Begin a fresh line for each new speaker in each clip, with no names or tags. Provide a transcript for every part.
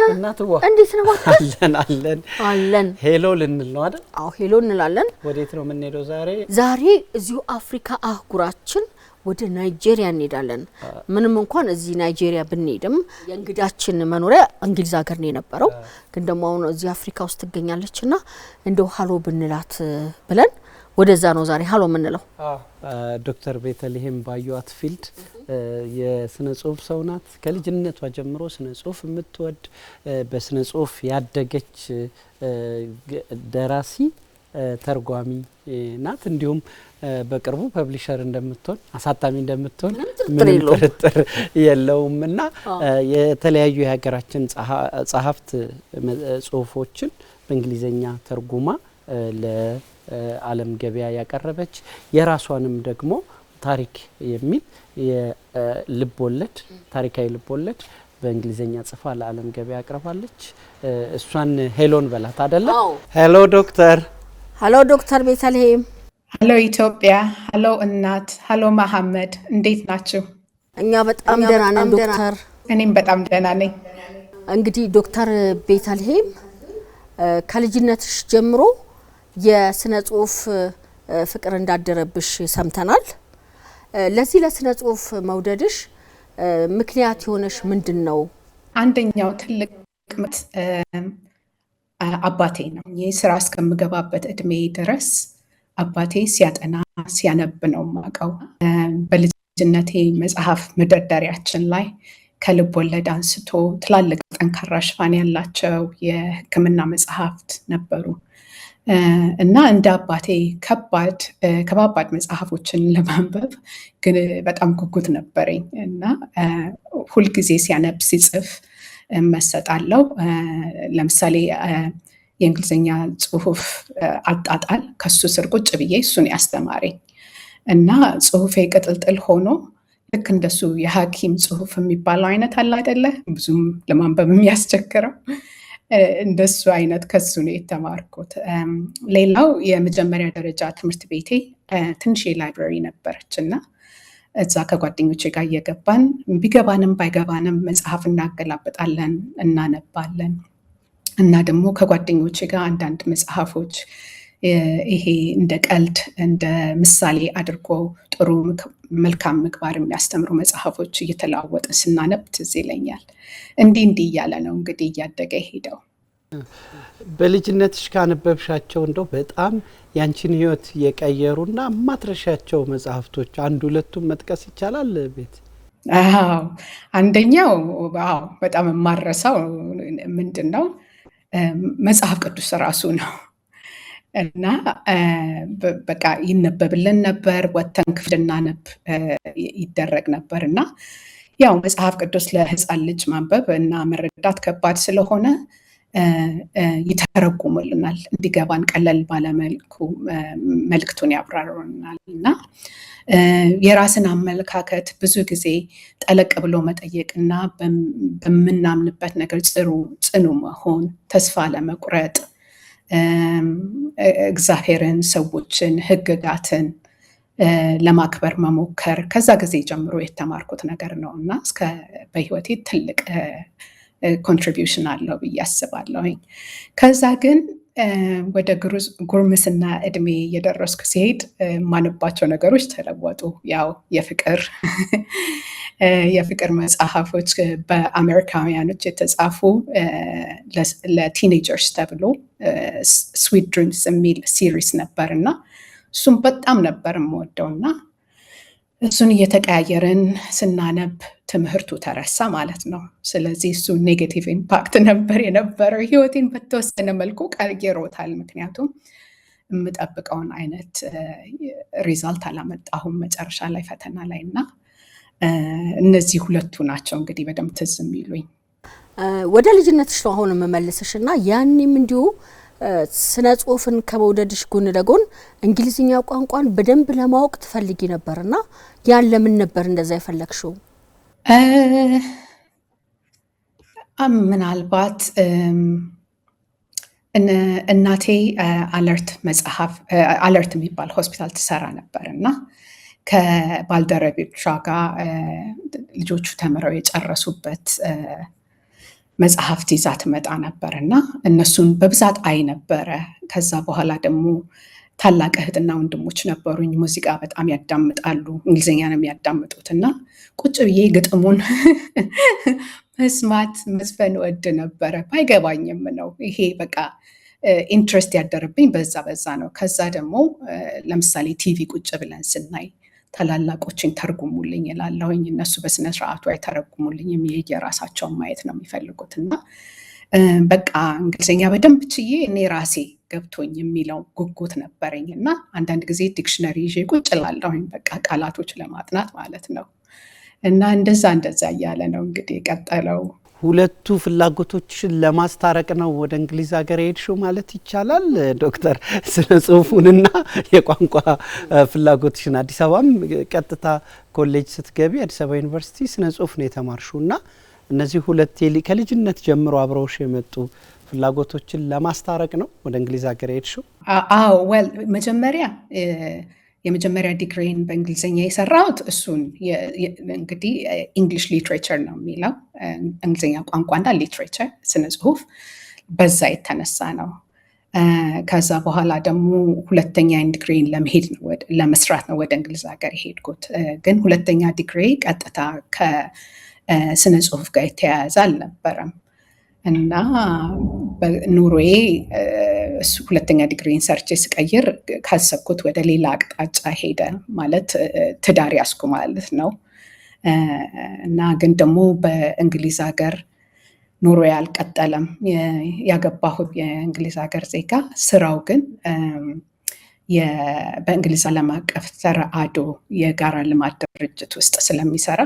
እናትዋ
እንዴት ነው ባክሽ?
አለን ሄሎ ልንል ነው አይደል?
አዎ ሄሎ እንላለን።
ወዴት ነው የምንሄደው
ዛሬ እዚሁ አፍሪካ አህጉራችን ወደ ናይጄሪያ እንሄዳለን። ምንም እንኳን እዚህ ናይጄሪያ ብንሄድም የእንግዳችን መኖሪያ እንግሊዝ ሀገር ነው የነበረው፣ ግን ደግሞ አሁን እዚህ አፍሪካ ውስጥ ትገኛለችና እንደው ሃሎ ብንላት ብለን ወደዛ ነው ዛሬ ሃሎ የምንለው።
ዶክተር ቤተልሔም ባዩአት ፊልድ የስነ ጽሁፍ ሰው ናት። ከልጅነቷ ጀምሮ ስነ ጽሁፍ የምትወድ በስነ ጽሁፍ ያደገች ደራሲ ተርጓሚ ናት። እንዲሁም በቅርቡ ፐብሊሸር እንደምትሆን አሳታሚ እንደምትሆን ምንም ጥርጥር የለውምና የተለያዩ የሀገራችን ጸሐፍት ጽሁፎችን በእንግሊዘኛ ተርጉማ ለዓለም ገበያ ያቀረበች የራሷንም ደግሞ ታሪክ የሚል የልብ ወለድ ታሪካዊ ልብ ወለድ በእንግሊዘኛ ጽፋ ለዓለም ገበያ አቅርባለች። እሷን ሄሎን በላት አይደለ? ሄሎ ዶክተር።
ሄሎ ዶክተር ቤተልሔም።
ሄሎ ኢትዮጵያ። ሄሎ እናት። ሄሎ መሐመድ፣ እንዴት ናችሁ?
እኛ በጣም ደህና ነን ዶክተር።
እኔም በጣም ደህና ነኝ።
እንግዲህ ዶክተር ቤተልሔም ከልጅነትሽ ጀምሮ የስነ ጽሁፍ ፍቅር እንዳደረብሽ ሰምተናል። ለዚህ ለስነ ጽሁፍ መውደድሽ ምክንያት የሆነሽ ምንድነው?
አንደኛው ትልቅ አባቴ ነው። የስራ እስከምገባበት እድሜ ድረስ አባቴ ሲያጠና ሲያነብ ነው ማቀው። በልጅነቴ መጽሐፍ መደርደሪያችን ላይ ከልብ ወለድ አንስቶ ትላልቅ ጠንካራ ሽፋን ያላቸው የሕክምና መጽሐፍት ነበሩ እና እንደ አባቴ ከባባድ መጽሐፎችን ለማንበብ ግን በጣም ጉጉት ነበረኝ እና ሁልጊዜ ሲያነብ ሲጽፍ መሰጣለው። ለምሳሌ የእንግሊዝኛ ጽሁፍ አጣጣል ከሱ ስር ቁጭ ብዬ እሱን ያስተማረኝ እና ጽሁፌ ቅጥልጥል ሆኖ ልክ እንደሱ የሐኪም ጽሁፍ የሚባለው አይነት አለ አይደለ? ብዙም ለማንበብ የሚያስቸግረው እንደሱ አይነት ከሱ ነው የተማርኩት። ሌላው የመጀመሪያ ደረጃ ትምህርት ቤቴ ትንሽ ላይብረሪ ነበረች እና እዛ ከጓደኞቼ ጋር እየገባን ቢገባንም ባይገባንም መጽሐፍ እናገላብጣለን፣ እናነባለን እና ደግሞ ከጓደኞቼ ጋር አንዳንድ መጽሐፎች ይሄ እንደ ቀልድ እንደ ምሳሌ አድርጎ ጥሩ መልካም ምግባር የሚያስተምሩ መጽሐፎች እየተለዋወጥን ስናነብ ትዝ ይለኛል። እንዲህ እያለ ነው እንግዲህ እያደገ ሄደው።
በልጅነትሽ ካነበብሻቸው እንደው በጣም ያንቺን ህይወት የቀየሩና ማትረሻቸው መጽሐፍቶች አንድ ሁለቱም መጥቀስ ይቻላል ቤት?
አንደኛው በጣም የማረሳው ምንድነው መጽሐፍ ቅዱስ ራሱ ነው እና በቃ ይነበብልን ነበር፣ ወተን ክፍል እናነብ ይደረግ ነበር እና ያው መጽሐፍ ቅዱስ ለህፃን ልጅ ማንበብ እና መረዳት ከባድ ስለሆነ ይተረጉሙልናል፣ እንዲገባን ቀለል ባለመልኩ መልክቱን ያብራሩልናል እና የራስን አመለካከት ብዙ ጊዜ ጠለቅ ብሎ መጠየቅና በምናምንበት ነገር ጽኑ መሆን፣ ተስፋ ለመቁረጥ እግዚአብሔርን፣ ሰዎችን፣ ህግጋትን ለማክበር መሞከር ከዛ ጊዜ ጀምሮ የተማርኩት ነገር ነው እና እስከ በህይወቴ ትልቅ ኮንትሪቢዩሽን አለው ብዬ አስባለሁኝ። ከዛ ግን ወደ ጉርምስና እድሜ የደረስኩ ሲሄድ ማነባቸው ነገሮች ተለወጡ። ያው የፍቅር መጽሐፎች በአሜሪካውያኖች የተጻፉ ለቲኔጀርስ ተብሎ ስዊት ድሪምስ የሚል ሲሪስ ነበር እና እሱም በጣም ነበር የምወደው እና እሱን እየተቀያየርን ስናነብ ትምህርቱ ተረሳ ማለት ነው። ስለዚህ እሱ ኔጌቲቭ ኢምፓክት ነበር የነበረው። ህይወቴን በተወሰነ መልኩ ቀይሮታል። ምክንያቱም የምጠብቀውን አይነት ሪዛልት አላመጣሁም መጨረሻ ላይ ፈተና ላይ እና እነዚህ ሁለቱ ናቸው እንግዲህ በደንብ ትዝ የሚሉኝ።
ወደ ልጅነትሽ ነው አሁን የምመልስሽ እና ያኔም እንዲሁ ስነ ጽሁፍን ከመውደድሽ ጎን ለጎን እንግሊዝኛ ቋንቋን በደንብ ለማወቅ ትፈልጊ ነበርና ያን ለምን ነበር እንደዛ የፈለግሽው?
ምናልባት እናቴ አለርት የሚባል ሆስፒታል ትሰራ ነበር እና ከባልደረቦቿ ጋር ልጆቹ ተምረው የጨረሱበት መጽሐፍት ይዛ ትመጣ ነበርና እነሱን በብዛት አይ ነበረ። ከዛ በኋላ ደግሞ ታላቅ እህትና ወንድሞች ነበሩኝ፣ ሙዚቃ በጣም ያዳምጣሉ፣ እንግሊዝኛ ነው የሚያዳምጡት እና ቁጭ ብዬ ግጥሙን መስማት መዝፈን ወድ ነበረ። ባይገባኝም ነው ይሄ በቃ ኢንትረስት ያደረብኝ በዛ ነው። ከዛ ደግሞ ለምሳሌ ቲቪ ቁጭ ብለን ስናይ ታላላቆችን ተርጉሙልኝ እላለሁኝ። እነሱ በስነ ስርዓቱ አይተረጉሙልኝም፣ የራሳቸውን ማየት ነው የሚፈልጉት እና በቃ እንግሊዝኛ በደንብ ችዬ እኔ ራሴ ገብቶኝ የሚለው ጉጉት ነበረኝ እና አንዳንድ ጊዜ ዲክሽነሪ ይዤ ቁጭ እላለሁኝ በቃ ቃላቶች ለማጥናት ማለት ነው። እና እንደዛ እያለ ነው እንግዲህ የቀጠለው።
ሁለቱ ፍላጎቶችን ለማስታረቅ ነው ወደ እንግሊዝ ሀገር ሄድሽው ማለት ይቻላል ዶክተር? ስነ ጽሁፉንና የቋንቋ ፍላጎትሽን አዲስ አበባም ቀጥታ ኮሌጅ ስትገቢ አዲስ አበባ ዩኒቨርሲቲ ስነ ጽሁፍ ነው የተማርሽውና እነዚህ ሁለት ከልጅነት ጀምሮ አብረውሽ የመጡ ፍላጎቶችን ለማስታረቅ ነው ወደ እንግሊዝ ሀገር ሄድሽው?
አዎ ዌል የመጀመሪያ ዲግሪን በእንግሊዝኛ የሰራሁት እሱን እንግዲህ ኢንግሊሽ ሊትሬቸር ነው የሚለው እንግሊዝኛ ቋንቋና ሊትሬቸር ስነ ጽሁፍ በዛ የተነሳ ነው። ከዛ በኋላ ደግሞ ሁለተኛ ዲግሪን ለመስራት ነው ወደ እንግሊዝ ሀገር የሄድኩት። ግን ሁለተኛ ዲግሪ ቀጥታ ከስነ ጽሁፍ ጋር የተያያዘ አልነበረም እና በኑሮዬ ሁለተኛ ዲግሪን ሰርቼ ስቀይር ካሰብኩት ወደ ሌላ አቅጣጫ ሄደ ማለት ትዳር ያስኩ ማለት ነው። እና ግን ደግሞ በእንግሊዝ ሀገር ኑሮዬ አልቀጠለም። ያገባሁት የእንግሊዝ ሀገር ዜጋ፣ ስራው ግን በእንግሊዝ ዓለም አቀፍ ተራድኦ የጋራ ልማት ድርጅት ውስጥ ስለሚሰራ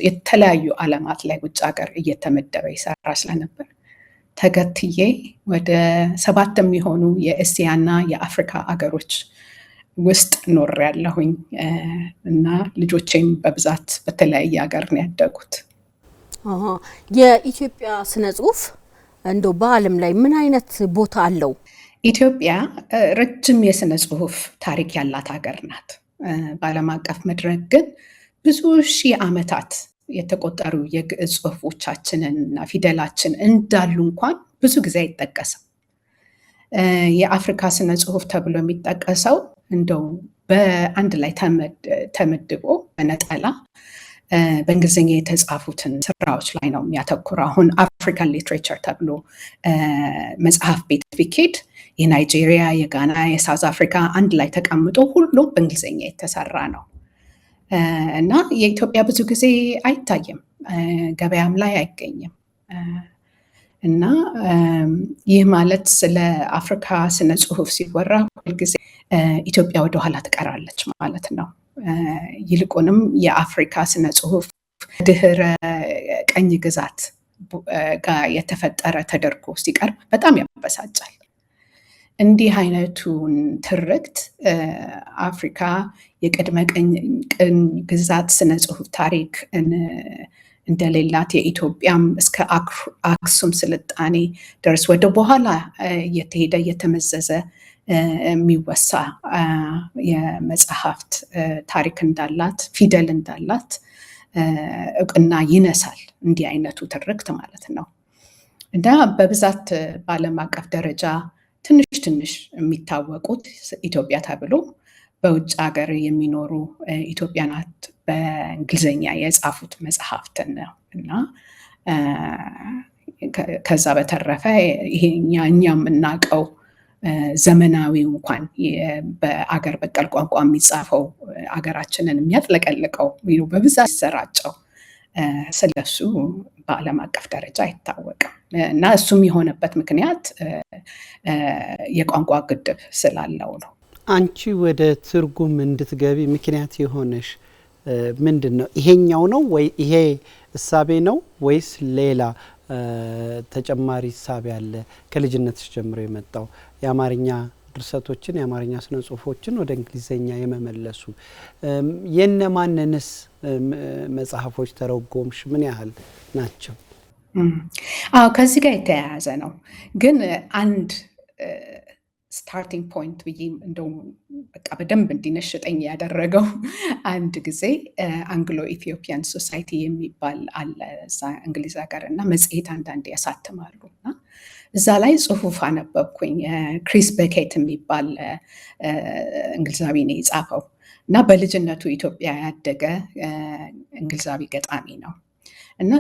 የተለያዩ ዓለማት ላይ ውጭ ሀገር እየተመደበ ይሰራ ስለነበር ተገትዬ ወደ 7 የሚሆኑ የእስያና የአፍሪካ አገሮች ውስጥ ኖሬያለሁኝ እና ልጆቼም በብዛት በተለያየ ሀገር ነው ያደጉት።
የኢትዮጵያ ስነ ጽሁፍ እንደው በዓለም ላይ ምን አይነት ቦታ አለው?
ኢትዮጵያ ረጅም የስነ ጽሁፍ ታሪክ ያላት ሀገር ናት። በዓለም አቀፍ መድረክ ግን ብዙ ሺህ ዓመታት የተቆጠሩ የግዕዝ ጽሁፎቻችንን እና ፊደላችን እንዳሉ እንኳን ብዙ ጊዜ አይጠቀስም። የአፍሪካ ስነ ጽሁፍ ተብሎ የሚጠቀሰው እንደው በአንድ ላይ ተመድቦ በነጠላ በእንግሊዝኛ የተጻፉትን ስራዎች ላይ ነው የሚያተኩረው። አሁን አፍሪካን ሊትሬቸር ተብሎ መጽሐፍ ቤት ቢኬድ የናይጄሪያ፣ የጋና፣ የሳውዝ አፍሪካ አንድ ላይ ተቀምጦ ሁሉም በእንግሊዝኛ የተሰራ ነው እና የኢትዮጵያ ብዙ ጊዜ አይታይም፣ ገበያም ላይ አይገኝም። እና ይህ ማለት ስለ አፍሪካ ስነ ጽሁፍ ሲወራ ሁልጊዜ ኢትዮጵያ ወደኋላ ትቀራለች ማለት ነው። ይልቁንም የአፍሪካ ስነ ጽሁፍ ድህረ ቀኝ ግዛት ጋር የተፈጠረ ተደርጎ ሲቀርብ በጣም ያበሳጫል። እንዲህ አይነቱን ትርክት አፍሪካ የቅድመ ቀኝ ግዛት ስነ ጽሁፍ ታሪክ እንደሌላት የኢትዮጵያም እስከ አክሱም ስልጣኔ ድረስ ወደ በኋላ እየተሄደ እየተመዘዘ የሚወሳ የመጽሐፍት ታሪክ እንዳላት፣ ፊደል እንዳላት እውቅና ይነሳል እንዲህ አይነቱ ትርክት ማለት ነው። እና በብዛት በዓለም አቀፍ ደረጃ ትንሽ የሚታወቁት ኢትዮጵያ ተብሎ በውጭ ሀገር የሚኖሩ ኢትዮጵያናት በእንግሊዝኛ የጻፉት መጽሐፍትን ነው እና ከዛ በተረፈ ይሄ እኛ የምናውቀው ዘመናዊው እንኳን በአገር በቀል ቋንቋ የሚጻፈው አገራችንን የሚያጥለቀልቀው በብዛት ሲሰራጨው ስለሱ በዓለም አቀፍ ደረጃ አይታወቅም እና እሱም የሆነበት ምክንያት የቋንቋ ግድብ ስላለው ነው።
አንቺ ወደ ትርጉም እንድትገቢ ምክንያት የሆነሽ ምንድን ነው? ይሄኛው ነው ወይ ይሄ እሳቤ ነው ወይስ ሌላ ተጨማሪ እሳቤ አለ? ከልጅነትሽ ጀምሮ የመጣው የአማርኛ ድርሰቶችን የአማርኛ ስነ ጽሁፎችን ወደ እንግሊዝኛ የመመለሱ የነማንንስ መጽሐፎች ተረጎምሽ? ምን ያህል ናቸው?
አዎ ከዚህ ጋር የተያያዘ ነው። ግን አንድ ስታርቲንግ ፖይንት ብዬ እንደው በቃ በደንብ እንዲነሽጠኝ ያደረገው አንድ ጊዜ አንግሎ ኢትዮጵያን ሶሳይቲ የሚባል አለ እዛ እንግሊዝ ሀገር እና መጽሔት አንዳንድ ያሳትማሉ እና እዛ ላይ ጽሁፍ አነበብኩኝ። ክሪስ በኬት የሚባል እንግሊዛዊ ነው የጻፈው እና በልጅነቱ ኢትዮጵያ ያደገ እንግሊዛዊ ገጣሚ ነው እና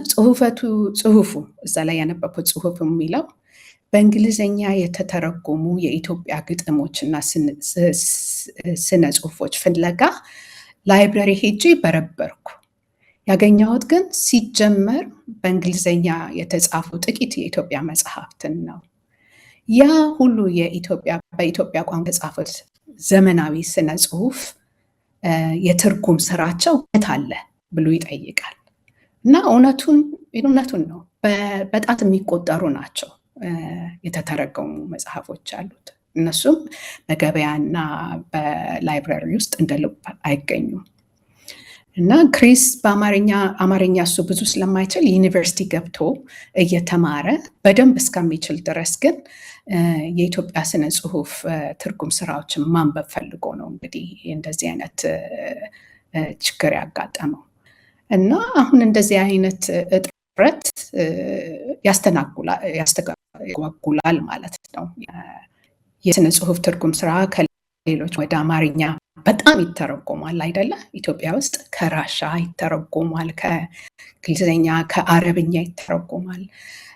ጽሁፉ እዛ ላይ ያነበብኩት ጽሁፍ የሚለው በእንግሊዝኛ የተተረጎሙ የኢትዮጵያ ግጥሞችና ስነ ጽሁፎች ፍለጋ ላይብረሪ ሄጄ በረበርኩ። ያገኘሁት ግን ሲጀመር በእንግሊዝኛ የተጻፉ ጥቂት የኢትዮጵያ መጽሐፍትን ነው። ያ ሁሉ በኢትዮጵያ ቋንቋ የተጻፉት ዘመናዊ ስነ ጽሁፍ የትርጉም ስራቸው የት አለ ብሎ ይጠይቃል እና እውነቱን ነው። በጣት የሚቆጠሩ ናቸው የተተረጎሙ መጽሐፎች አሉት። እነሱም በገበያና በላይብረሪ ውስጥ እንደ ልብ አይገኙም። እና ክሪስ አማርኛ እሱ ብዙ ስለማይችል ዩኒቨርሲቲ ገብቶ እየተማረ በደንብ እስከሚችል ድረስ ግን የኢትዮጵያ ስነ ጽሁፍ ትርጉም ስራዎችን ማንበብ ፈልጎ ነው እንግዲህ እንደዚህ አይነት ችግር ያጋጠመው። እና አሁን እንደዚህ አይነት እጥረት ያስተጓጉላል ማለት ነው። የስነ ጽሁፍ ትርጉም ስራ ከሌሎች ወደ አማርኛ በጣም ይተረጎማል አይደለ? ኢትዮጵያ ውስጥ ከራሻ ይተረጎማል፣ ከእንግሊዝኛ ከአረብኛ ይተረጎማል።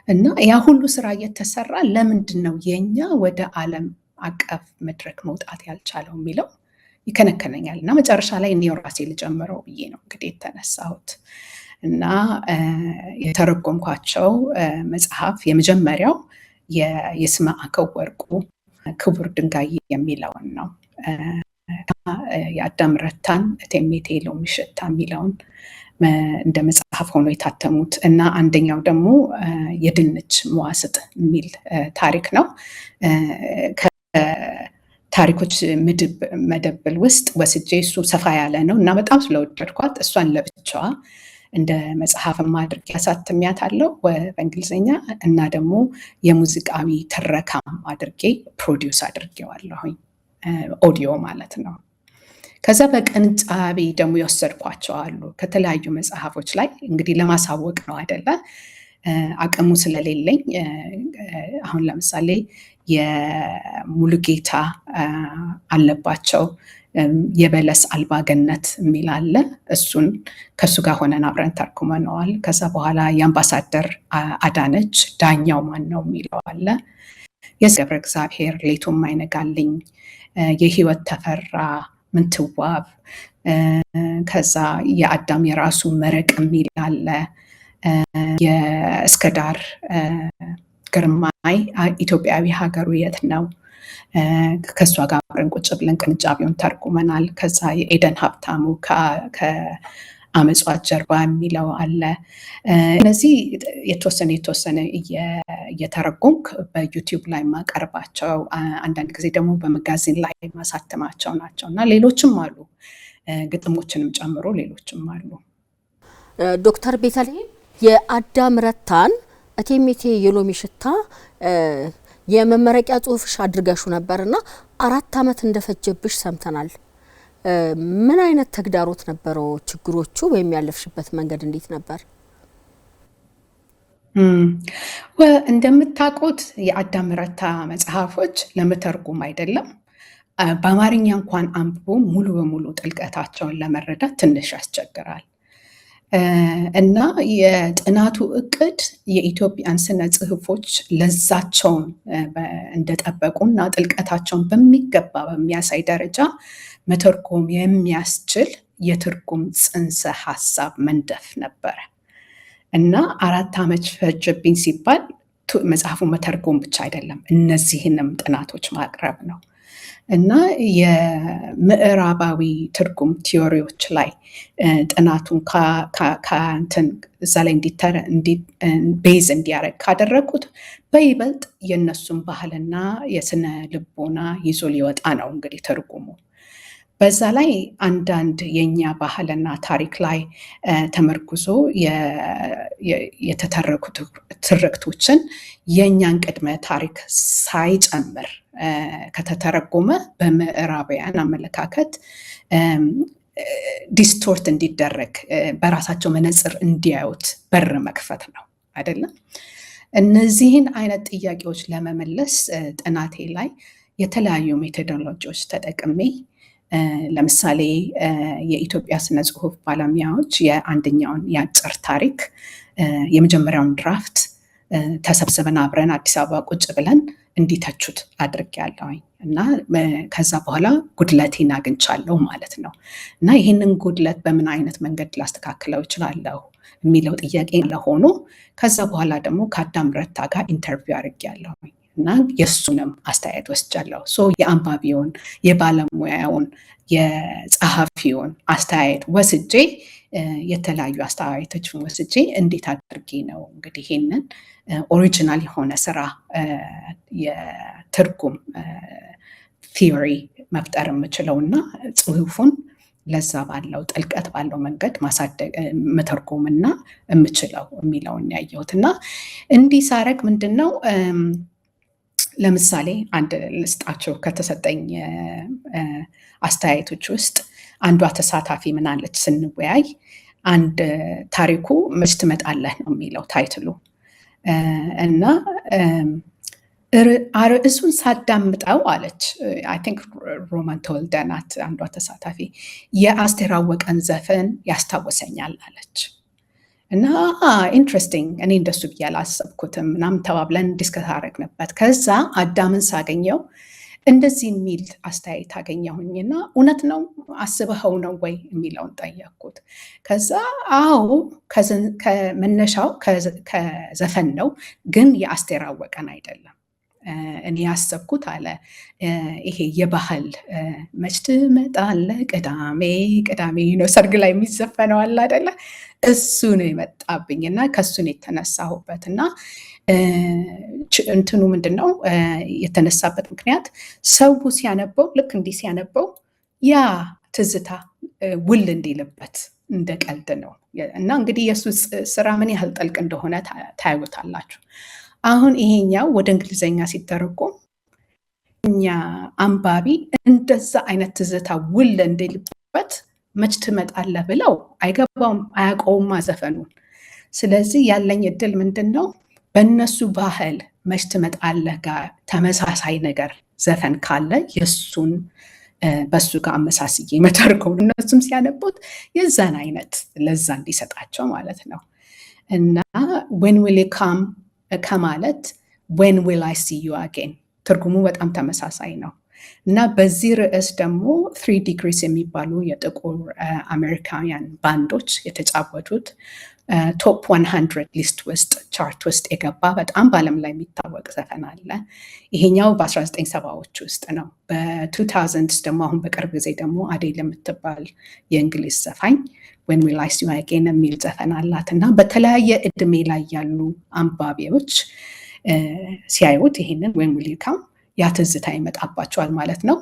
እና ያ ሁሉ ስራ እየተሰራ ለምንድን ነው የኛ ወደ ዓለም አቀፍ መድረክ መውጣት ያልቻለው የሚለው ይከነከነኛል። እና መጨረሻ ላይ እኔ ራሴ ልጀምረው ብዬ ነው እንግዲህ የተነሳሁት። እና የተረጎምኳቸው መጽሐፍ የመጀመሪያው የይስማዕከ ወርቁ ክቡር ድንጋይ የሚለውን ነው። የአዳም ረታን እቴሜቴ ሎሚ ሽታ የሚለውን እንደ መጽሐፍ ሆኖ የታተሙት እና አንደኛው ደግሞ የድንች መዋስጥ የሚል ታሪክ ነው። ከታሪኮች መደብል ውስጥ ወስጄ እሱ ሰፋ ያለ ነው እና በጣም ስለወደድኳት እሷን ለብቻዋ እንደ መጽሐፍም አድርጌ አሳትሚያታለሁ በእንግሊዝኛ እና ደግሞ የሙዚቃዊ ትረካም አድርጌ ፕሮዲውስ አድርጌዋለሁኝ፣ ኦዲዮ ማለት ነው። ከዛ በቅንጫቢ ደግሞ የወሰድኳቸው አሉ ከተለያዩ መጽሐፎች ላይ እንግዲህ ለማሳወቅ ነው አይደለ? አቅሙ ስለሌለኝ አሁን ለምሳሌ የሙሉጌታ አለባቸው የበለስ አልባ ገነት የሚል አለ። እሱን ከሱ ጋር ሆነን አብረን ተርጉመነዋል። ከዛ በኋላ የአምባሳደር አዳነች ዳኛው ማን ነው የሚለው አለ። የገብረ እግዚአብሔር ሌቱም አይነጋልኝ፣ የህይወት ተፈራ ምንትዋብ፣ ከዛ የአዳም የራሱ መረቅ የሚል አለ። የእስከዳር ግርማይ ኢትዮጵያዊ ሀገሩ የት ነው፣ ከእሷ ጋር አብረን ቁጭ ብለን ቅንጫቢውን ተርጉመናል። ከዛ የኤደን ሀብታሙ ከአመጽዋት ጀርባ የሚለው አለ። እነዚህ የተወሰነ እየተረጎምክ በዩቲዩብ ላይ ማቀርባቸው፣ አንዳንድ ጊዜ ደግሞ በመጋዚን ላይ ማሳተማቸው ናቸው እና ሌሎችም አሉ፣ ግጥሞችንም ጨምሮ ሌሎችም አሉ።
ዶክተር ቤተልሔም የአዳም ረታን እቴሜቴ የሎሚ ሽታ የመመረቂያ ጽሁፍሽ አድርገሹ ነበርና 4 ዓመት እንደፈጀብሽ ሰምተናል። ምን አይነት ተግዳሮት ነበረው? ችግሮቹ ወይም ያለፍሽበት መንገድ እንዴት ነበር?
እንደምታውቁት የአዳም ረታ መጽሐፎች ለመተርጎም አይደለም፣ በአማርኛ እንኳን አንብቦ ሙሉ በሙሉ ጥልቀታቸውን ለመረዳት ትንሽ ያስቸግራል። እና የጥናቱ እቅድ የኢትዮጵያን ስነ ጽሁፎች ለዛቸውን እንደጠበቁና ጥልቀታቸውን በሚገባ በሚያሳይ ደረጃ መተርጎም የሚያስችል የትርጉም ጽንሰ ሀሳብ መንደፍ ነበረ እና 4 ዓመት ፈጀብኝ ሲባል መጽሐፉን መተርጎም ብቻ አይደለም፣ እነዚህንም ጥናቶች ማቅረብ ነው እና የምዕራባዊ ትርጉም ቲዮሪዎች ላይ ጥናቱን እዛ ላይ ቤዝ እንዲያደርግ ካደረጉት በይበልጥ የእነሱን ባህልና የስነ ልቦና ይዞ ሊወጣ ነው እንግዲህ ትርጉሙ። በዛ ላይ አንዳንድ የኛ ባህልና ታሪክ ላይ ተመርኩዞ የተተረኩ ትርክቶችን የኛን ቅድመ ታሪክ ሳይጨምር ከተተረጎመ በምዕራባውያን አመለካከት ዲስቶርት እንዲደረግ በራሳቸው መነጽር እንዲያዩት በር መክፈት ነው አይደለም። እነዚህን አይነት ጥያቄዎች ለመመለስ ጥናቴ ላይ የተለያዩ ሜቶዶሎጂዎች ተጠቅሜ ለምሳሌ የኢትዮጵያ ስነ ጽሁፍ ባለሙያዎች የአንደኛውን የአጭር ታሪክ የመጀመሪያውን ድራፍት ተሰብስበን አብረን አዲስ አበባ ቁጭ ብለን እንዲተቹት አድርጌያለሁኝ እና ከዛ በኋላ ጉድለቴን አግኝቻለሁ ማለት ነው። እና ይህንን ጉድለት በምን አይነት መንገድ ላስተካክለው እችላለሁ የሚለው ጥያቄ ለሆኖ ከዛ በኋላ ደግሞ ከአዳም ረታ ጋር ኢንተርቪው አድርጌያለሁኝ እና የእሱንም አስተያየት ወስጃለሁ። የአንባቢውን፣ የባለሙያውን፣ የጸሐፊውን አስተያየት ወስጄ የተለያዩ አስተያየቶችን ወስጄ እንዴት አድርጌ ነው እንግዲህ ይሄንን ኦሪጂናል የሆነ ስራ የትርጉም ቲዮሪ መፍጠር የምችለው እና ጽሁፉን ለዛ ባለው ጥልቀት ባለው መንገድ ማሳደግ መተርጎምና የምችለው የሚለውን ያየሁት እና እንዲህ ሳረግ ምንድን ነው ለምሳሌ አንድ ልስጣቸው ከተሰጠኝ አስተያየቶች ውስጥ አንዷ ተሳታፊ ምን አለች ስንወያይ፣ አንድ ታሪኩ መች ትመጣለህ ነው የሚለው ታይትሉ እና ርዕሱን ሳዳምጠው አለች አይ ቲንክ ሮማን ተወልደ ናት አንዷ ተሳታፊ፣ የአስቴር አወቀን ዘፈን ያስታወሰኛል አለች እና ኢንትረስቲንግ እኔ እንደሱ ብዬ አላሰብኩትም ምናምን ተባብለን ዲስከስ አደረግንበት። ከዛ አዳምን ሳገኘው እንደዚህ የሚል አስተያየት አገኘሁኝና እውነት ነው አስበኸው ነው ወይ የሚለውን ጠየቅኩት። ከዛ አዎ ከመነሻው ከዘፈን ነው ግን የአስቴር አወቀን አይደለም እኔ ያሰብኩት አለ ይሄ የባህል መች ትመጣለህ ቅዳሜ ቅዳሜ ነው ሰርግ ላይ የሚዘፈነው አለ አይደለ፣ እሱ ነው የመጣብኝ እና ከሱ ነው የተነሳሁበት እና እንትኑ ምንድነው የተነሳበት ምክንያት ሰው ሲያነበው ልክ እንዲህ ሲያነበው ያ ትዝታ ውል እንዲልበት እንደ ቀልድ ነው እና እንግዲህ የሱ ስራ ምን ያህል ጥልቅ እንደሆነ ታዩታላችሁ። አሁን ይሄኛው ወደ እንግሊዘኛ ሲተረጎም እኛ አንባቢ እንደዛ አይነት ትዝታ ውል እንዲልበት መች ትመጣለህ ብለው አይገባውም አያውቀውም ዘፈኑን። ስለዚህ ያለኝ እድል ምንድን ነው በእነሱ ባህል መች ትመጣለህ ጋር ተመሳሳይ ነገር ዘፈን ካለ የእሱን በሱ ጋር አመሳስዬ መተርጎም እነሱም ሲያነቡት የዛን አይነት ለዛ እንዲሰጣቸው ማለት ነው እና when will you come ከማለት when will I see you again ትርጉሙ በጣም ተመሳሳይ ነው እና በዚህ ርዕስ ደግሞ 3 Degrees የሚባሉ የጥቁር አሜሪካውያን ባንዶች የተጫወቱት ቶፕ 100 ሊስት ውስጥ ቻርት ውስጥ የገባ በጣም በዓለም ላይ የሚታወቅ ዘፈን አለ። ይሄኛው በ1970ዎች ውስጥ ነው። በ2000 ደግሞ አሁን በቅርብ ጊዜ ደግሞ አዴል የምትባል የእንግሊዝ ዘፋኝ when will I see you again የሚል ዘፈን አላት እና በተለያየ እድሜ ላይ ያሉ አንባቢዎች ሲያዩት ይሄንን when will you come ያ ትዝታ ይመጣባቸዋል ማለት ነው።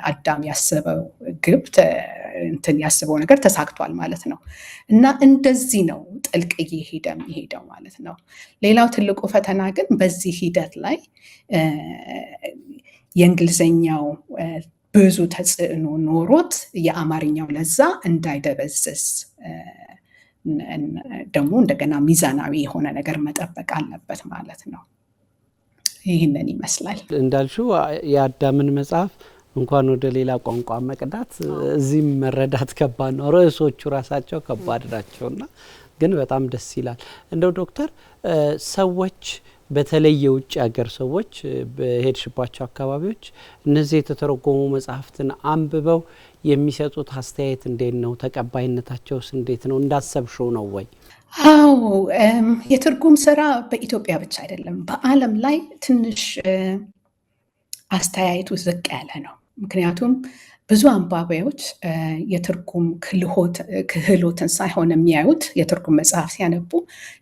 አዳም ያሰበው ግብ እንትን ያስበው ነገር ተሳክቷል ማለት ነው እና እንደዚህ ነው ጥልቅ እየሄደው ማለት ነው። ሌላው ትልቁ ፈተና ግን በዚህ ሂደት ላይ የእንግሊዘኛው ብዙ ተጽዕኖ ኖሮት የአማርኛው ለዛ እንዳይደበዝዝ ደግሞ እንደገና ሚዛናዊ የሆነ ነገር መጠበቅ አለበት ማለት ነው። ይህንን ይመስላል።
እንዳልሽው የአዳምን መጽሐፍ እንኳን ወደ ሌላ ቋንቋ መቅዳት እዚህም መረዳት ከባድ ነው። ርዕሶቹ ራሳቸው ከባድ ናቸውና ግን በጣም ደስ ይላል። እንደው ዶክተር ሰዎች በተለይ የውጭ ሀገር ሰዎች በሄድሽባቸው አካባቢዎች እነዚህ የተተረጎሙ መጽሐፍትን አንብበው የሚሰጡት አስተያየት እንዴት ነው? ተቀባይነታቸውስ እንዴት ነው? እንዳሰብሽው ነው ወይ?
አዎ የትርጉም ስራ በኢትዮጵያ ብቻ አይደለም በዓለም ላይ ትንሽ አስተያየቱ ዝቅ ያለ ነው። ምክንያቱም ብዙ አንባቢዎች የትርጉም ክህሎትን ሳይሆን የሚያዩት የትርጉም መጽሐፍ ሲያነቡ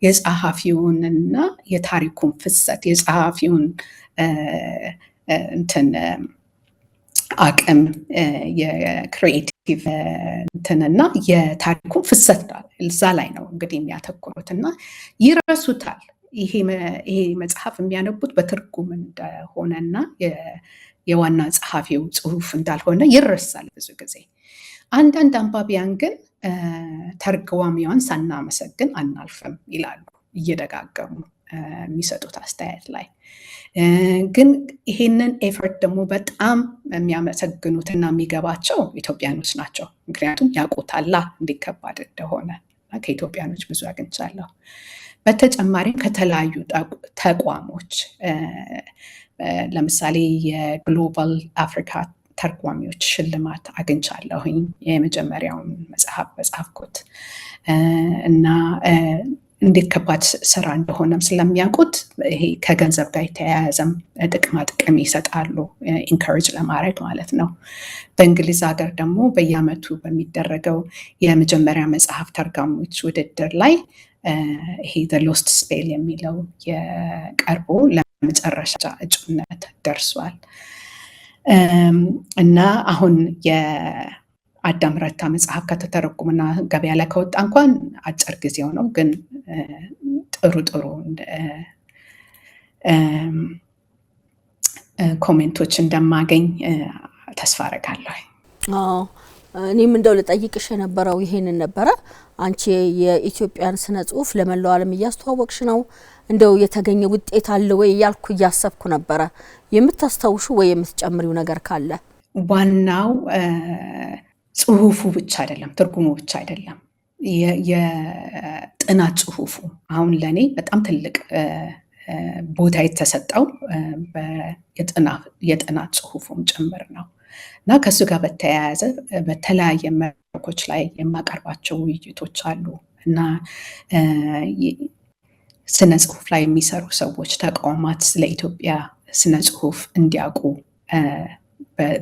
የጸሐፊውንና የታሪኩን ፍሰት የጸሐፊውን እንትን የአቅም የክሪኤቲቭ እንትንና የታሪኩን ፍሰት እዛ ላይ ነው እንግዲህ የሚያተኩሩት እና ይረሱታል። ይሄ መጽሐፍ የሚያነቡት በትርጉም እንደሆነና የዋና ጸሐፊው ጽሁፍ እንዳልሆነ ይረሳል ብዙ ጊዜ። አንዳንድ አንባቢያን ግን ተርጓሚዋን ሳናመሰግን አናልፍም ይላሉ እየደጋገሙ የሚሰጡት አስተያየት ላይ። ግን ይሄንን ኤፈርት ደግሞ በጣም የሚያመሰግኑትና የሚገባቸው ኢትዮጵያኖች ናቸው። ምክንያቱም ያውቁታላ እንዴት ከባድ እንደሆነ ከኢትዮጵያኖች ብዙ አግኝቻለሁ። በተጨማሪም ከተለያዩ ተቋሞች ለምሳሌ የግሎባል አፍሪካ ተርጓሚዎች ሽልማት አግኝቻለሁኝ የመጀመሪያውን መጽሐፍ በጻፍኩት እና እንዴት ከባድ ስራ እንደሆነም ስለሚያውቁት ይሄ ከገንዘብ ጋር የተያያዘም ጥቅማ ጥቅም ይሰጣሉ ኢንካሬጅ ለማድረግ ማለት ነው። በእንግሊዝ ሀገር ደግሞ በየዓመቱ በሚደረገው የመጀመሪያ መጽሐፍ ተርጓሚዎች ውድድር ላይ ይሄ ዘ ሎስት ስፔል የሚለው የቀርቦ ለመጨረሻ እጩነት ደርሷል እና አሁን የአዳም ረታ መጽሐፍ ከተተረጎመና ገበያ ላይ ከወጣ እንኳን አጭር ጊዜው ነው፣ ግን ጥሩ ኮሜንቶች እንደማገኝ ተስፋ አደርጋለሁ።
እኔም እንደው ልጠይቅሽ የነበረው ይሄንን ነበረ። አንቺ የኢትዮጵያን ስነ ጽሁፍ ለመላው ዓለም እያስተዋወቅሽ ነው። እንደው የተገኘ ውጤት አለ ወይ እያልኩ እያሰብኩ ነበረ። የምታስታውሹ ወይ የምትጨምሪው ነገር ካለ?
ዋናው ጽሁፉ ብቻ አይደለም፣ ትርጉሙ ብቻ አይደለም፣ የጥናት ጽሁፉ አሁን ለኔ በጣም ትልቅ ቦታ የተሰጠው የጥናት ጽሁፉም ጭምር ነው እና ከሱ ጋር በተያያዘ በተለያየ መድረኮች ላይ የማቀርባቸው ውይይቶች አሉ እና ስነ ጽሁፍ ላይ የሚሰሩ ሰዎች ተቋማት ስለ ኢትዮጵያ ስነ ጽሁፍ እንዲያውቁ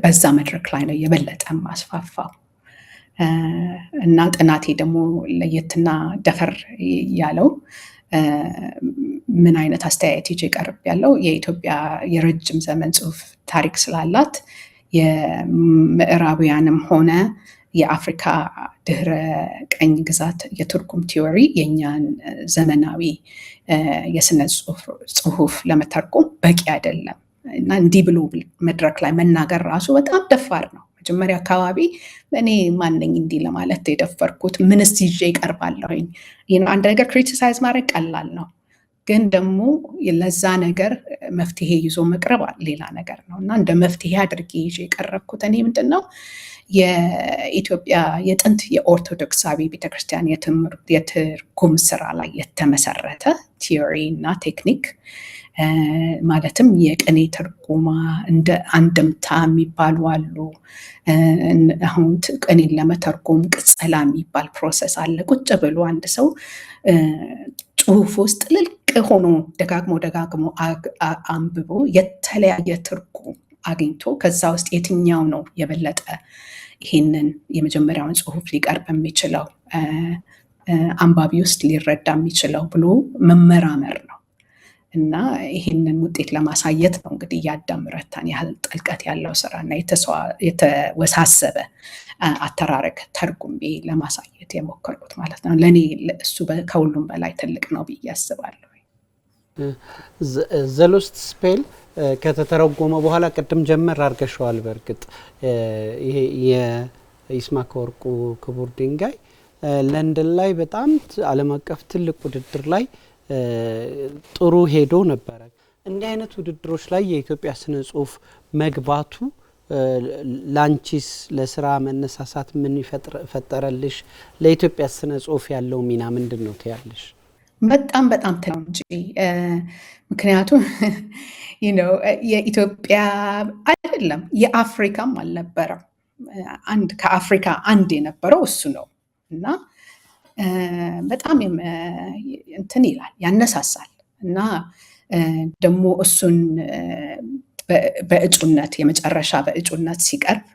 በዛ መድረክ ላይ ነው የበለጠ ማስፋፋው እና ጥናቴ ደግሞ ለየትና ደፈር ያለው ምን አይነት አስተያየት ይዤ ቀርብ ያለው የኢትዮጵያ የረጅም ዘመን ጽሁፍ ታሪክ ስላላት የምዕራባውያንም ሆነ የአፍሪካ ድህረ ቀኝ ግዛት የትርጉም ቲዎሪ የኛን ዘመናዊ የስነ ጽሁፍ ለመተርጎም በቂ አይደለም እና እንዲህ ብሎ መድረክ ላይ መናገር ራሱ በጣም ደፋር ነው። መጀመሪያ አካባቢ እኔ ማንነኝ እንዲህ ለማለት የደፈርኩት? ምንስ ይዤ ይቀርባለሁኝ? አንድ ነገር ክሪቲሳይዝ ማድረግ ቀላል ነው፣ ግን ደግሞ ለዛ ነገር መፍትሄ ይዞ መቅረብ ሌላ ነገር ነው እና እንደ መፍትሄ አድርጌ ይዤ የቀረብኩት እኔ ምንድነው የኢትዮጵያ የጥንት የኦርቶዶክሳዊ ቤተክርስቲያን የትርጉም ስራ ላይ የተመሰረተ ቲዮሪ እና ቴክኒክ ማለትም የቅኔ ትርጉማ እንደ አንድምታ የሚባሉ አሉ። አሁን ቅኔን ለመተርጎም ቅጸላ የሚባል ፕሮሰስ አለ። ቁጭ ብሎ አንድ ሰው ጽሁፍ ውስጥ ልልቅ ሆኖ ደጋግሞ አንብቦ የተለያየ ትርጉም አግኝቶ ከዛ ውስጥ የትኛው ነው የበለጠ ይሄንን የመጀመሪያውን ጽሁፍ ሊቀርብ የሚችለው አንባቢ ውስጥ ሊረዳ የሚችለው ብሎ መመራመር ነው እና ይሄንን ውጤት ለማሳየት ነው እንግዲህ የአዳም ረታን ያህል ጥልቀት ያለው ስራና የተወሳሰበ አተራረክ ተርጉሜ ለማሳየት የሞከርኩት ማለት ነው። ለኔ እሱ ከሁሉም በላይ ትልቅ ነው ብዬ አስባለሁ።
ዘ ሎስት ስፔል ከተተረጎመ በኋላ ቅድም ጀመር አድርገሽዋል። በእርግጥ ይሄ የይስማዕከ ወርቁ ክቡር ድንጋይ ለንደን ላይ በጣም ዓለም አቀፍ ትልቅ ውድድር ላይ ጥሩ ሄዶ ነበረ። እንዲህ አይነት ውድድሮች ላይ የኢትዮጵያ ስነ ጽሁፍ መግባቱ ላንቺስ ለስራ መነሳሳት ምን ፈጠረልሽ? ለኢትዮጵያ ስነ ጽሁፍ ያለው ሚና ምንድን ነው ትያለሽ?
በጣም ትለው እንጂ ምክንያቱም የኢትዮጵያ አይደለም የአፍሪካም አልነበረም። ከአፍሪካ አንድ የነበረው እሱ ነው እና በጣም እንትን ይላል ያነሳሳል እና ደግሞ እሱን በእጩነት የመጨረሻ በእጩነት ሲቀርብ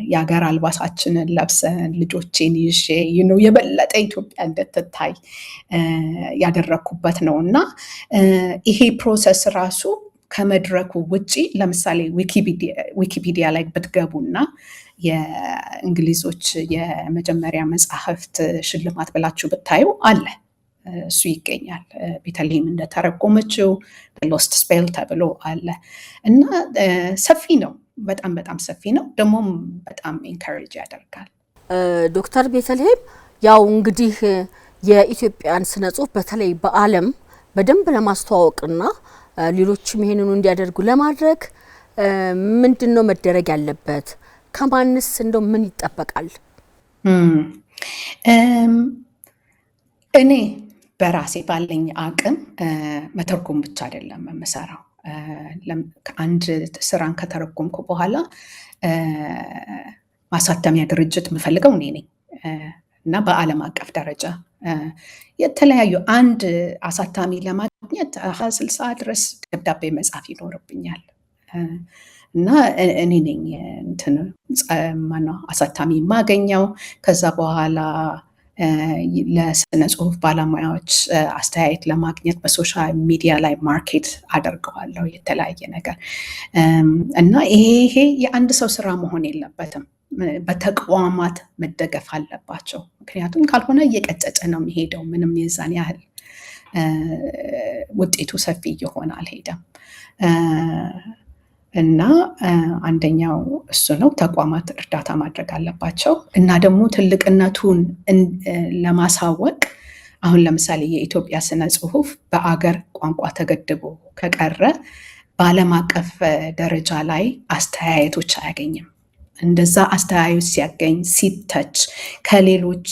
የሀገር አልባሳችንን ለብሰን ልጆቼን ይዤ የበለጠ ኢትዮጵያ እንድትታይ ያደረኩበት ነው እና ይሄ ፕሮሰስ ራሱ ከመድረኩ ውጪ ለምሳሌ ዊኪፒዲያ ላይ ብትገቡና የእንግሊዞች የመጀመሪያ መጽሐፍት ሽልማት ብላችሁ ብታዩ አለ፣ እሱ ይገኛል። ቤተልሔም እንደተረጎመችው ሎስት ስፔል ተብሎ አለ እና ሰፊ ነው፣ በጣም በጣም ሰፊ ነው። ደግሞም በጣም ኢንካሬጅ ያደርጋል።
ዶክተር ቤተልሔም ያው እንግዲህ የኢትዮጵያን ስነ ጽሁፍ በተለይ በዓለም በደንብ ለማስተዋወቅና ሌሎችም ይሄንኑ እንዲያደርጉ ለማድረግ ምንድነው መደረግ ያለበት? ከማንስ እንደው ምን ይጠበቃል? እኔ
በራሴ ባለኝ አቅም መተርጎም ብቻ አይደለም የምሰራው። አንድ ስራን ከተረጎምኩ በኋላ ማሳተሚያ ድርጅት የምፈልገው እኔ ነኝ እና በዓለም አቀፍ ደረጃ የተለያዩ አንድ አሳታሚ ለማግኘት 60 ድረስ ደብዳቤ መጻፍ ይኖርብኛል እና እኔ ነኝ አሳታሚ የማገኘው። ከዛ በኋላ ለስነ ጽሁፍ ባለሙያዎች አስተያየት ለማግኘት በሶሻል ሚዲያ ላይ ማርኬት አደርገዋለሁ የተለያየ ነገር እና ይሄ የአንድ ሰው ስራ መሆን የለበትም። በተቋማት መደገፍ አለባቸው። ምክንያቱም ካልሆነ እየቀጨጨ ነው የሚሄደው። ምንም የዛን ያህል ውጤቱ ሰፊ እየሆነ አልሄደም እና አንደኛው እሱ ነው። ተቋማት እርዳታ ማድረግ አለባቸው እና ደግሞ ትልቅነቱን ለማሳወቅ አሁን ለምሳሌ የኢትዮጵያ ስነ ጽሁፍ በአገር ቋንቋ ተገድቦ ከቀረ በዓለም አቀፍ ደረጃ ላይ አስተያየቶች አያገኝም። እንደዛ አስተያየት ሲያገኝ ሲተች ከሌሎች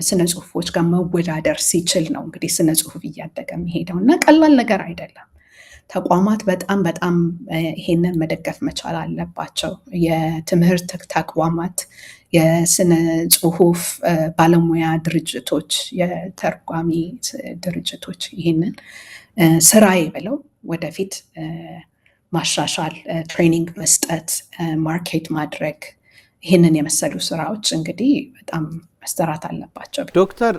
ስነ ጽሁፎች ጋር መወዳደር ሲችል ነው እንግዲህ ስነ ጽሁፍ እያደገ የሚሄደው እና ቀላል ነገር አይደለም። ተቋማት በጣም በጣም ይሄንን መደገፍ መቻል አለባቸው። የትምህርት ተቋማት፣ የስነ ጽሁፍ ባለሙያ ድርጅቶች፣ የተርጓሚ ድርጅቶች ይሄንን ስራዬ ብለው ወደፊት ማሻሻል፣ ትሬኒንግ መስጠት፣ ማርኬት ማድረግ ይህንን የመሰሉ ስራዎች እንግዲህ በጣም መሰራት አለባቸው።
ዶክተር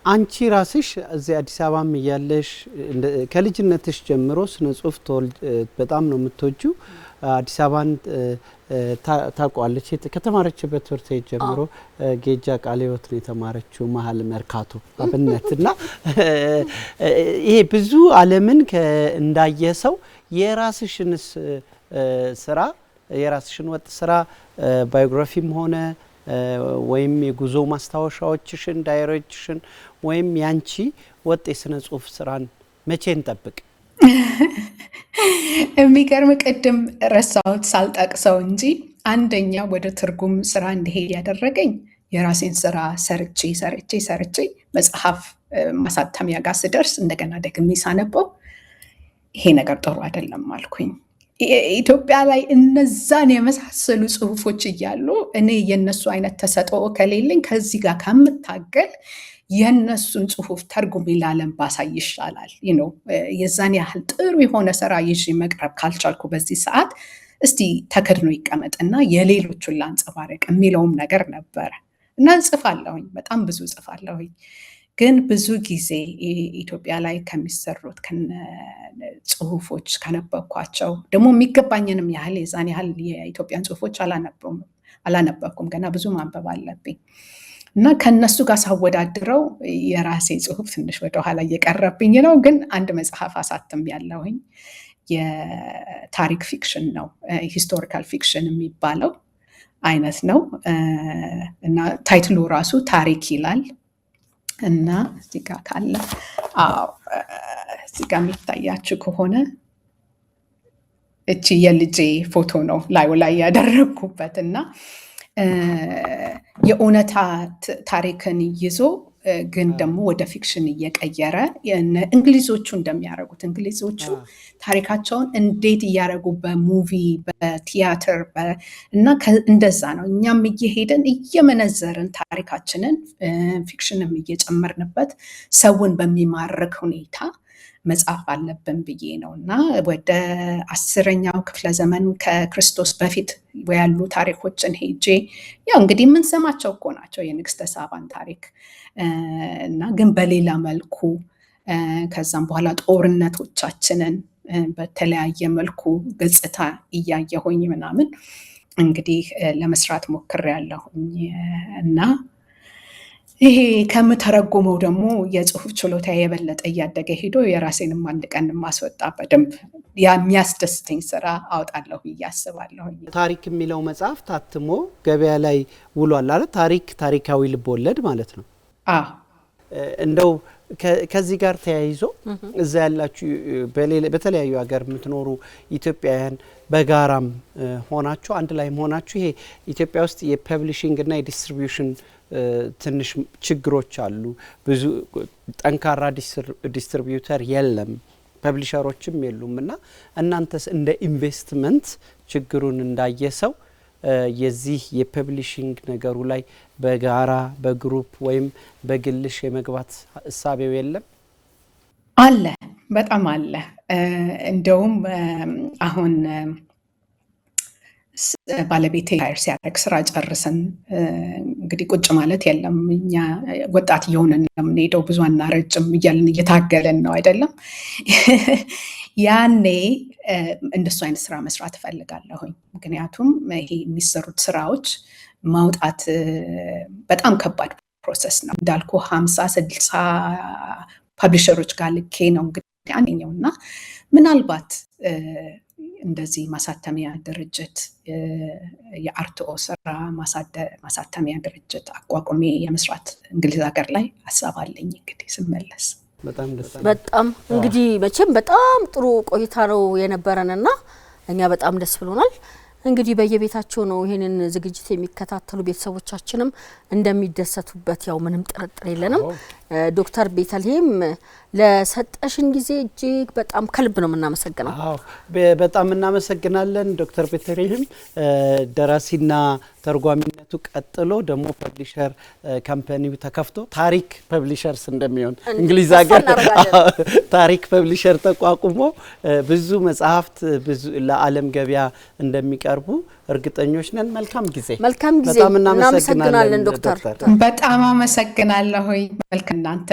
አንቺ ራስሽ እዚህ አዲስ አበባም እያለሽ ከልጅነትሽ ጀምሮ ስነ ጽሁፍ በጣም ነው የምትወጂው። አዲስ አበባን ታውቋለች። ከተማረችበት ትምህርት ቤት ጀምሮ ጌጃ ቃለ ሕይወት ነው የተማረችው፣ መሀል መርካቶ አብነት እና ይሄ ብዙ ዓለምን እንዳየ ሰው የራስሽንስ ስራ የራስሽን ወጥ ስራ ባዮግራፊም ሆነ ወይም የጉዞ ማስታወሻዎችሽን ዳይሪዎችሽን ወይም ያንቺ ወጥ የስነ ጽሁፍ ስራን መቼ እንጠብቅ?
የሚገርም ቅድም ረሳሁት ሳልጠቅሰው እንጂ አንደኛ ወደ ትርጉም ስራ እንዲሄድ ያደረገኝ የራሴን ስራ ሰርቼ መጽሐፍ ማሳተሚያ ጋር ስደርስ እንደገና ደግሜ ሳነበው ይሄ ነገር ጥሩ አይደለም አልኩኝ። ኢትዮጵያ ላይ እነዛን የመሳሰሉ ጽሁፎች እያሉ እኔ የነሱ አይነት ተሰጥኦ ከሌለኝ ከዚህ ጋር ከምታገል የነሱን ጽሁፍ ተርጉሜ ለዓለም ባሳይ ይሻላል። የዛን ያህል ጥሩ የሆነ ስራ ይዤ መቅረብ ካልቻልኩ በዚህ ሰዓት እስቲ ተከድኖ ይቀመጥና የሌሎቹን ላንጸባረቅ የሚለውም ነገር ነበረ እና ጽፋለሁኝ፣ በጣም ብዙ ጽፋለሁኝ። ግን ብዙ ጊዜ ኢትዮጵያ ላይ ከሚሰሩት ጽሁፎች ካነበብኳቸው ደግሞ የሚገባኝንም ያህል የዛን ያህል የኢትዮጵያን ጽሁፎች አላነበብኩም። ገና ብዙ ማንበብ አለብኝ እና ከነሱ ጋር ሳወዳድረው የራሴ ጽሁፍ ትንሽ ወደኋላ እየቀረብኝ ነው። ግን አንድ መጽሐፍ አሳትም ያለሁኝ የታሪክ ፊክሽን ነው፣ ሂስቶሪካል ፊክሽን የሚባለው አይነት ነው እና ታይትሉ ራሱ ታሪክ ይላል እና እዚህ ጋር ካለ እዚህ ጋር የሚታያችሁ ከሆነ እቺ የልጄ ፎቶ ነው ላዩ ላይ ያደረግኩበት እና የእውነታ ታሪክን ይዞ ግን ደግሞ ወደ ፊክሽን እየቀየረ እንግሊዞቹ እንደሚያደርጉት እንግሊዞቹ ታሪካቸውን እንዴት እያደረጉ በሙቪ በቲያትር እና እንደዛ ነው። እኛም እየሄድን እየመነዘርን ታሪካችንን ፊክሽንም እየጨመርንበት ሰውን በሚማርክ ሁኔታ መጻፍ አለብን ብዬ ነው እና ወደ 10ኛው ክፍለ ዘመን ከክርስቶስ በፊት ያሉ ታሪኮችን ሄጄ ያው እንግዲህ የምንሰማቸው እኮ ናቸው የንግስተ ሳባን ታሪክ እና ግን በሌላ መልኩ ከዛም በኋላ ጦርነቶቻችንን በተለያየ መልኩ ገጽታ እያየሁኝ ምናምን እንግዲህ ለመስራት ሞክሬያለሁኝ እና ይሄ ከምተረጉመው ደግሞ የጽሁፍ ችሎታ የበለጠ እያደገ ሄዶ የራሴንም አንድ ቀን ማስወጣ በደንብ የሚያስደስተኝ ስራ አውጣለሁ ብዬ አስባለሁ።
ታሪክ የሚለው መጽሐፍ ታትሞ ገበያ ላይ ውሏል አይደል? ታሪካዊ ልቦለድ ማለት ነው። እንደው ከዚህ ጋር ተያይዞ እዛ ያላችሁ በተለያዩ ሀገር የምትኖሩ ኢትዮጵያውያን በጋራም ሆናችሁ አንድ ላይ ሆናችሁ ይሄ ኢትዮጵያ ውስጥ የፐብሊሺንግ እና የዲስትሪቢዩሽን ትንሽ ችግሮች አሉ። ብዙ ጠንካራ ዲስትሪቢዩተር የለም፣ ፐብሊሸሮችም የሉም እና እናንተስ እንደ ኢንቨስትመንት ችግሩን እንዳየሰው የዚህ የፐብሊሺንግ ነገሩ ላይ በጋራ በግሩፕ ወይም በግልሽ የመግባት ሐሳቤው የለም?
አለ፣ በጣም አለ። እንደውም አሁን ባለቤቴ ሃይር ሲያደርግ ስራ ጨርሰን እንግዲህ ቁጭ ማለት የለም፣ እኛ ወጣት እየሆንን የምንሄደው ብዙ አናረጅም እያልን እየታገለን ነው አይደለም። ያኔ እንደሱ አይነት ስራ መስራት እፈልጋለሁኝ። ምክንያቱም ይሄ የሚሰሩት ስራዎች ማውጣት በጣም ከባድ ፕሮሰስ ነው። እንዳልኩ 50-60 ፐብሊሸሮች ጋር ልኬ ነው እንግዲህ አንደኛው እና ምናልባት እንደዚህ ማሳተሚያ ድርጅት የአርትኦ ስራ ማሳተሚያ ድርጅት አቋቁሜ የመስራት እንግሊዝ ሀገር ላይ ሀሳብ አለኝ። እንግዲህ ስመለስ
በጣም እንግዲህ መቼም በጣም ጥሩ ቆይታ ነው የነበረንና እኛ በጣም ደስ ብሎናል። እንግዲህ በየቤታቸው ነው ይሄንን ዝግጅት የሚከታተሉ ቤተሰቦቻችንም እንደሚደሰቱበት ያው ምንም ጥርጥር የለንም። ዶክተር ቤተልሔም ለሰጠሽን ጊዜ እጅግ በጣም ከልብ ነው የምናመሰግነው።
በጣም እናመሰግናለን ዶክተር ቤተልሔም። ደራሲና ተርጓሚነቱ ቀጥሎ ደግሞ ፐብሊሸር ካምፓኒው ተከፍቶ ታሪክ ፐብሊሸርስ እንደሚሆን እንግሊዝ ሀገር ታሪክ ፐብሊሸር ተቋቁሞ ብዙ መጽሐፍት ብዙ ለዓለም ገበያ እንደሚቀርቡ እርግጠኞች ነን። መልካም ጊዜ።
በጣም እናመሰግናለን ዶክተር።
በጣም አመሰግናለሁ። መልካም እናንተ